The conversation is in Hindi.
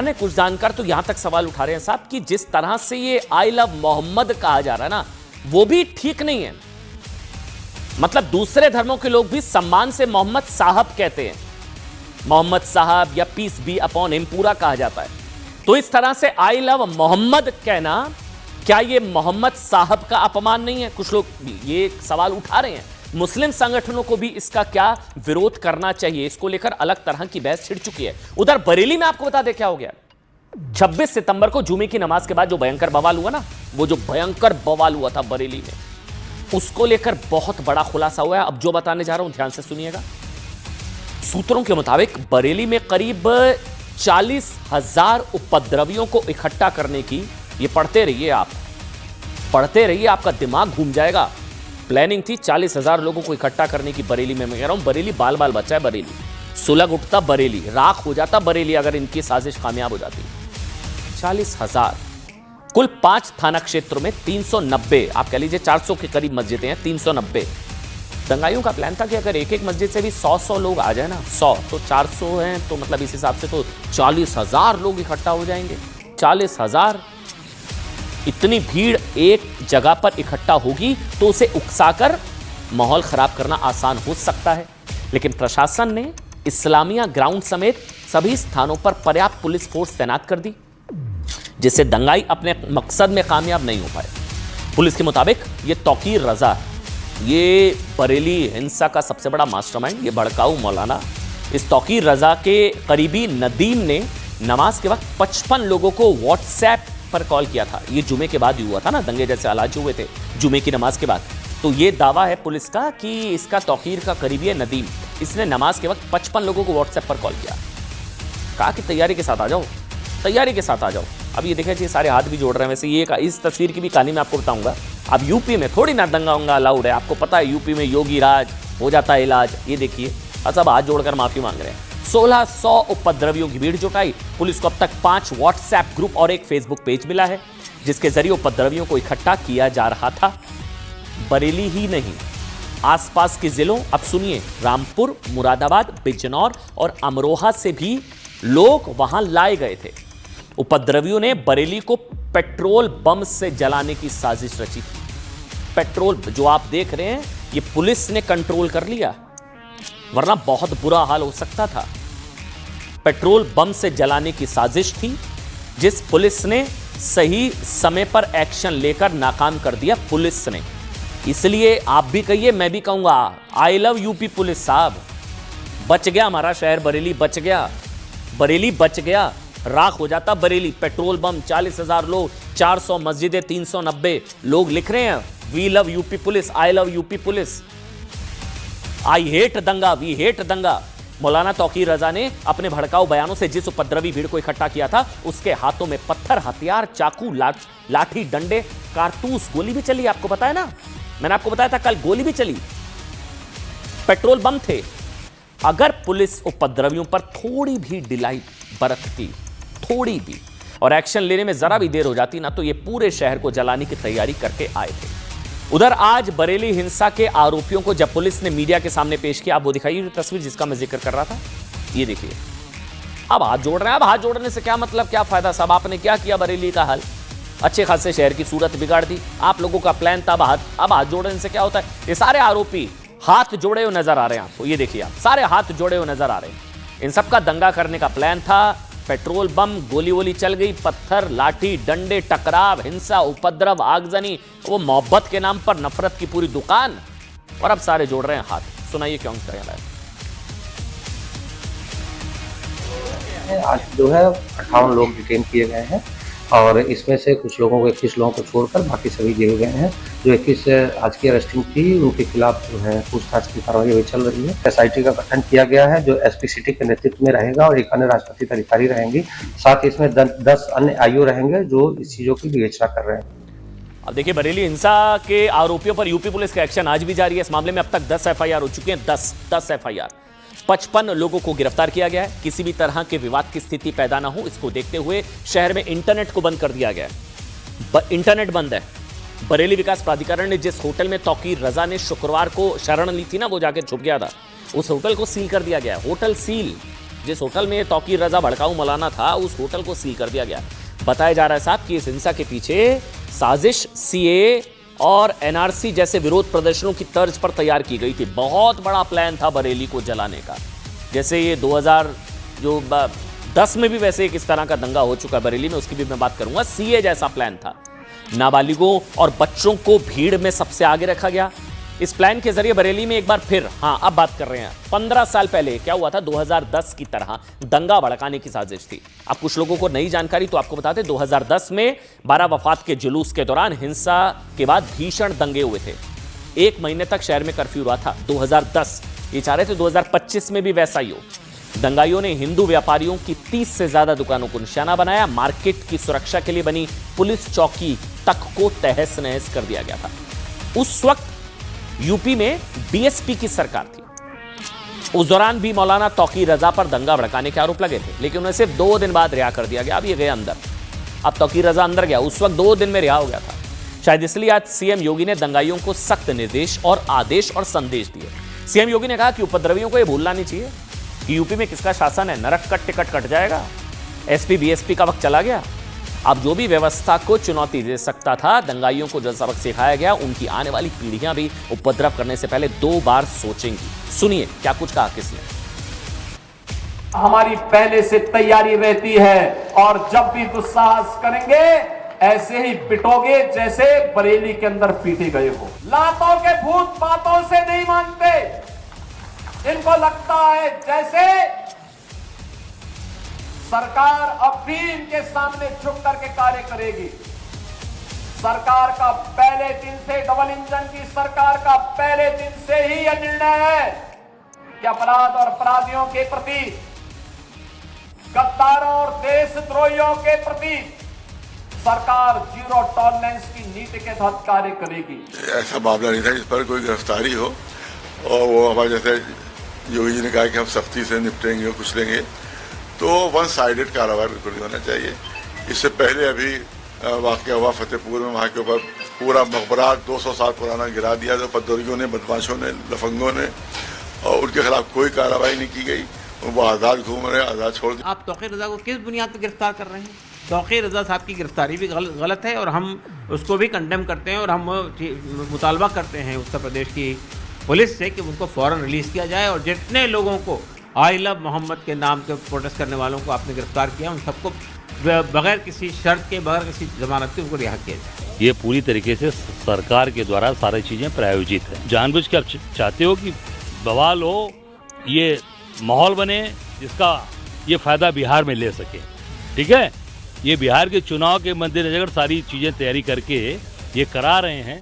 ने कुछ जानकार तो यहां तक सवाल उठा रहे हैं साहब कि जिस तरह से ये आई लव मोहम्मद कहा जा रहा है ना, वो भी ठीक नहीं है। मतलब दूसरे धर्मों के लोग भी सम्मान से मोहम्मद साहब कहते हैं, मोहम्मद साहब या पीस बी अपॉन हिम पूरा कहा जाता है। तो इस तरह से आई लव मोहम्मद कहना, क्या ये मोहम्मद साहब का अपमान नहीं है? कुछ लोग ये सवाल उठा रहे हैं। मुस्लिम संगठनों को भी इसका क्या विरोध करना चाहिए, इसको लेकर अलग तरह की बहस छिड़ चुकी है। उधर बरेली में आपको बता दे क्या हो गया। 26 सितंबर को जुमे की नमाज के बाद जो भयंकर बवाल हुआ ना, वो जो भयंकर बवाल हुआ था बरेली में, उसको लेकर बहुत बड़ा खुलासा हुआ है। अब जो बताने जा रहा हूं ध्यान से सुनिएगा। सूत्रों के मुताबिक बरेली में करीब 40,000 उपद्रवियों को इकट्ठा करने की, ये पढ़ते रहिए आप, पढ़ते रहिए, आपका दिमाग घूम जाएगा। प्लानिंग थी 40,000 लोगों को इकट्ठा करने की बरेली में। मैं कह रहा हूं बरेली बाल बाल बचा है, बरेली सुलग उठता, बरेली राख हो जाता, बरेली अगर इनकी साजिश कामयाब हो जाती। 40,000 कुल 5 थाना क्षेत्रों में 390, आप कह लीजिए 400 के करीब मस्जिदें हैं, 390। दंगाइयों का प्लान था कि अगर एक एक मस्जिद से भी 100 लोग आ जाए ना, 100 तो 400 हैं, तो मतलब इस हिसाब से तो 40,000 लोग इकट्ठा हो जाएंगे। 40,000, इतनी भीड़ एक जगह पर इकट्ठा होगी तो उसे उकसाकर माहौल खराब करना आसान हो सकता है। लेकिन प्रशासन ने इस्लामिया ग्राउंड समेत सभी स्थानों पर पर्याप्त पुलिस फोर्स तैनात कर दी, जिससे दंगाई अपने मकसद में कामयाब नहीं हो पाए। पुलिस के मुताबिक ये तौकीर रजा, ये बरेली हिंसा का सबसे बड़ा मास्टरमाइंड, ये भड़काऊ मौलाना, इस तौकीर रजा के करीबी नदीम ने नमाज के वक्त 55 लोगों को व्हाट्सएप पर कॉल किया था। ये जुमे के बाद ही हुआ था ना, दंगे जैसे हालात हुए थे जुमे की नमाज के बाद। तो ये दावा है पुलिस का कि इसका तौकीर का करीबी है नदीम, इसने नमाज के वक्त 55 लोगों को व्हाट्सएप पर कॉल किया, कहा कि तैयारी के साथ आ जाओ, तैयारी के साथ आ जाओ। अब ये देखिए सारे हाथ भी जोड़ रहे हैं। वैसे ये इस तस्वीर की भी कहानी मैं आपको बताऊंगा। अब यूपी में थोड़ी ना दंगा वंगा अलाउड है, आपको पता है यूपी में योगी राज हो जाता है इलाज। ये देखिए सब हाथ जोड़कर माफी मांग रहे हैं। 1600 उपद्रवियों की भीड़ जुटाई। पुलिस को अब तक 5 व्हाट्सएप ग्रुप और एक फेसबुक पेज मिला है, जिसके जरिए उपद्रवियों को इकट्ठा किया जा रहा था। बरेली ही नहीं, आसपास के जिलों, अब सुनिए, रामपुर, मुरादाबाद, बिजनौर और अमरोहा से भी लोग वहां लाए गए थे। उपद्रवियों ने बरेली को पेट्रोल बम से जलाने की साजिश रची थी। पेट्रोल जो आप देख रहे हैं, ये पुलिस ने कंट्रोल कर लिया, वरना बहुत बुरा हाल हो सकता था। पेट्रोल बम से जलाने की साजिश थी, जिस पुलिस ने सही समय पर एक्शन लेकर नाकाम कर दिया पुलिस ने। इसलिए आप भी कहिए, मैं भी कहूंगा, आई लव यूपी पुलिस साहब। बच गया हमारा शहर बरेली, बच गया बरेली, बच गया, राख हो जाता बरेली। पेट्रोल बम, 40,000 लोग, 400 मस्जिदें, 390 लोग लिख रहे हैं we love UP police, I love UP police, I hate danga, we hate danga. Maulana Tauqeer रजा ने अपने भड़काऊ बयानों से जिस उपद्रवी भीड़ को इकट्ठा किया था, उसके हाथों में पत्थर, हथियार, चाकू, लाठी, डंडे, कारतूस, गोली भी चली। आपको पता है ना, मैंने आपको बताया था कल, गोली भी चली, पेट्रोल बम थे। अगर पुलिस उपद्रवियों पर थोड़ी भी ढिलाई बरतती, थोड़ी भी, और एक्शन लेने में जरा भी देर हो जाती ना, तो ये पूरे शहर को जलाने की तैयारी करके आए थे। उधर आज बरेली हिंसा के आरोपियों को जब पुलिस ने मीडिया के सामने पेश किया, आप वो दिखाइए तस्वीर जिसका मैं जिक्र कर रहा था, ये देखिए। अब हाथ जोड़ रहे हैं। अब हाथ जोड़ने से क्या मतलब, क्या फायदा साहब? आपने क्या किया बरेली का हाल? अच्छे खासे शहर की सूरत बिगाड़ दी। आप लोगों का प्लान था, अब हाथ जोड़ने से क्या होता है? ये सारे आरोपी हाथ जोड़े हुए नजर आ रहे हैं आपको, ये देखिए आप, सारे हाथ जोड़े हुए नजर आ रहे हैं। इन सबका दंगा करने का प्लान था। पेट्रोल बम, गोली वोली चल गई, पत्थर, लाठी, डंडे, टकराव, हिंसा, उपद्रव, आगजनी, वो मोहब्बत के नाम पर नफरत की पूरी दुकान, और अब सारे जोड़ रहे हैं हाथ। सुनाइए क्यों कर रहा है। आज जो है 58 लोग डिटेन किए गए हैं, और इसमें से कुछ लोगों को, 21 लोगों को छोड़कर बाकी सभी जेल गए हैं। जो 21 आज की अरेस्टिंग थी, उनके खिलाफ जो है पूछताछ की कार्रवाई अभी चल रही है। एसआईटी का गठन किया गया है, जो एसपी सिटी के नेतृत्व में रहेगा, और एक अन्य राजपत्रित अधिकारी रहेंगी। साथ ही इसमें 10 अन्य आईओ रहेंगे जो इस चीजों की विवेचना कर रहे हैं। अब देखिए, बरेली हिंसा के आरोपियों पर यूपी पुलिस का एक्शन आज भी जारी है। इस मामले में अब तक 10 एफआईआर हो चुके हैं, 10 एफआईआर। 55 लोगों को गिरफ्तार किया गया है। किसी भी तरह के विवाद की स्थिति पैदा ना हो, इसको देखते हुए शहर में इंटरनेट को बंद कर दिया गया है। इंटरनेट बंद है। बरेली विकास प्राधिकरण ने जिस होटल में तौकीर रजा ने शुक्रवार को शरण ली थी ना, वो जाकर छुप गया था, उस होटल को सील कर दिया गया है। होटल सील, जिस होटल में तौकीर रजा भड़काऊ मौलाना था, उस होटल को सील कर दिया गया। बताया जा रहा है साहब कि इस हिंसा के पीछे साजिश सीए और एनआरसी जैसे विरोध प्रदर्शनों की तर्ज पर तैयार की गई थी। बहुत बड़ा प्लान था बरेली को जलाने का। जैसे ये 2010 में भी वैसे एक इस तरह का दंगा हो चुका है बरेली में, उसकी भी मैं बात करूंगा। सीए जैसा प्लान था। नाबालिगों और बच्चों को भीड़ में सबसे आगे रखा गया। इस प्लान के जरिए बरेली में एक बार फिर, अब बात कर रहे हैं 15 साल पहले क्या हुआ था, 2010 की तरह दंगा भड़काने की साजिश थी। अब कुछ लोगों को नई जानकारी तो आपको बताते, 2010 में 12 वफात के जुलूस के दौरान हिंसा के बाद भीषण दंगे हुए थे। 1 महीने तक शहर में कर्फ्यू रहा था। 2010 ये चाह रहे थे 2025 में भी वैसा ही हो। दंगाइयों ने हिंदू व्यापारियों की 30 से ज्यादा दुकानों को निशाना बनाया। मार्केट की सुरक्षा के लिए बनी पुलिस चौकी तक को तहस नहस कर दिया गया था। उस वक्त यूपी में बीएसपी की सरकार थी। उस दौरान भी मौलाना तौकीर रजा पर दंगा भड़काने के आरोप लगे थे, लेकिन उन्हें सिर्फ 2 दिन बाद रिहा कर दिया गया। अब ये गए अंदर। अब तौकीर रजा अंदर गया, उस वक्त 2 दिन में रिहा हो गया था। शायद इसलिए आज सीएम योगी ने दंगाइयों को सख्त निर्देश और आदेश और संदेश दिए। सीएम योगी ने कहा कि उपद्रवियों को यह भूलना नहीं चाहिए कि यूपी में किसका शासन है। नरक का टिकट कट जाएगा। एसपी बीएसपी का वक्त चला गया। अब जो भी व्यवस्था को चुनौती दे सकता था, दंगाइयों को जो सबक सिखाया गया, उनकी आने वाली पीढ़ियां भी उपद्रव करने से पहले 2 बार सोचेंगी। सुनिए क्या कुछ कहा किसने। हमारी पहले से तैयारी रहती है और जब भी दुस्साहस करेंगे ऐसे ही पिटोगे जैसे बरेली के अंदर पीटे गए हो। लातों के भूत बातों से नहीं मानते। इनको लगता है जैसे सरकार अब भी इनके सामने झुक करके कार्य करेगी। सरकार का पहले दिन से, डबल इंजन की सरकार का पहले दिन से ही यह निर्णय है कि अपराध और अपराधियों के प्रति, गद्दारों और देशद्रोहियों के प्रति सरकार जीरो टॉलरेंस की नीति के तहत कार्य करेगी। ऐसा मामला नहीं था जिस पर कोई गिरफ्तारी हो, और वो हमारे जैसे योगी जी ने कहा कि हम सख्ती से निपटेंगे और कुछ लेंगे, तो वन साइडेड कार्रवाई बिल्कुल नहीं होना चाहिए। इससे पहले अभी वाकया हुआ फतेहपुर में, वहाँ के ऊपर पूरा मकबरा 200 साल पुराना गिरा दिया जो पद्दोरियों ने, बदमाशों ने, लफंगों ने, और उनके खिलाफ कोई कार्रवाई नहीं की गई। वो आज़ाद घूम रहे हैं, आज़ाद छोड़ दिया। आप तौकीर रजा को किस बुनियाद पर गिरफ्तार कर रहे हैं? तौकीर रजा साहब की गिरफ्तारी भी गलत है और हम उसको भी कंडेम करते हैं और हम मुतालबा करते हैं उत्तर प्रदेश की पुलिस से कि उनको फ़ौरन रिलीज़ किया जाए। और जितने लोगों को आई लव मोहम्मद के नाम के प्रोटेस्ट करने वालों को आपने गिरफ्तार किया, उन सबको बगैर किसी शर्त के, बगैर किसी जमानत के उनको रिहा किया जाए। ये पूरी तरीके से सरकार के द्वारा सारी चीज़ें प्रायोजित है। जानबूझ के आप चाहते हो कि बवाल हो, ये माहौल बने जिसका ये फ़ायदा बिहार में ले सके। ठीक है, ये बिहार के चुनाव के मद्देनजर सारी चीज़ें तैयारी करके ये करा रहे हैं।